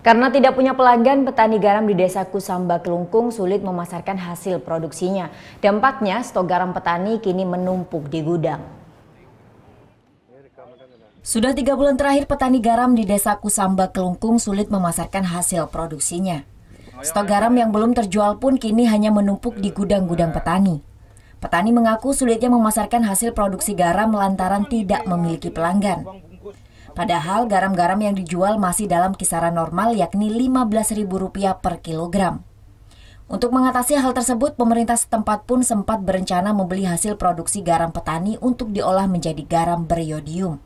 Karena tidak punya pelanggan, petani garam di Desa Kusamba Kelungkung sulit memasarkan hasil produksinya. Dampaknya, stok garam petani kini menumpuk di gudang. Sudah 3 bulan terakhir petani garam di Desa Kusamba Kelungkung sulit memasarkan hasil produksinya. Stok garam yang belum terjual pun kini hanya menumpuk di gudang-gudang petani. Petani mengaku sulitnya memasarkan hasil produksi garam lantaran tidak memiliki pelanggan. Padahal garam-garam yang dijual masih dalam kisaran normal yakni Rp15.000 per kilogram. Untuk mengatasi hal tersebut, pemerintah setempat pun sempat berencana membeli hasil produksi garam petani untuk diolah menjadi garam beriodium.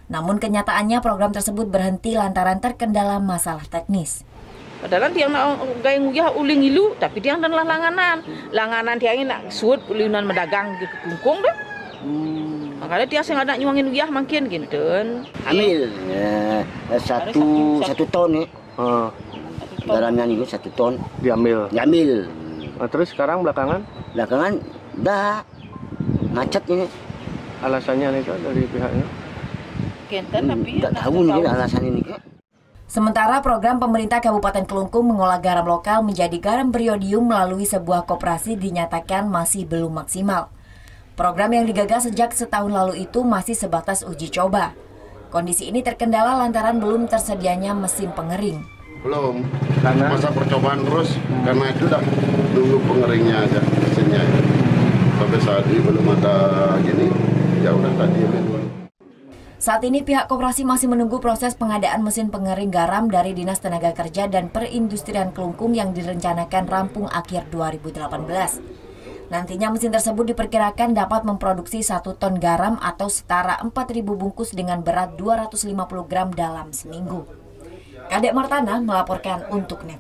Namun kenyataannya program tersebut berhenti lantaran terkendala masalah teknis. Padahal dia nak gaya nguyah uling ilu, tapi dia adalah langanan dia ini nak suut ulinan mendagang di Kelungkung dah. Makanya dia sengaja nak nyuangin uyah makin gitu. Ambil satu ton nih. Garamnya nih 1 ton. Diambil. Nah, terus sekarang belakangan dah macet ini. Alasannya itu dari pihaknya? Tak tahu nih alasan ini. Sementara program pemerintah Kabupaten Kelungkung mengolah garam lokal menjadi garam beriodium melalui sebuah koperasi dinyatakan masih belum maksimal. Program yang digagas sejak setahun lalu itu masih sebatas uji coba. Kondisi ini terkendala lantaran belum tersedianya mesin pengering. Belum, karena masa percobaan terus, karena itu udah nunggu pengeringnya aja, mesinnya. Sampai saat ini belum ada gini, ya udah tadi. Saat ini pihak koperasi masih menunggu proses pengadaan mesin pengering garam dari Dinas Tenaga Kerja dan Perindustrian Kelungkung yang direncanakan rampung akhir 2018. Nantinya mesin tersebut diperkirakan dapat memproduksi 1 ton garam atau setara 4.000 bungkus dengan berat 250 gram dalam seminggu. Kadek Martana melaporkan untuk NET.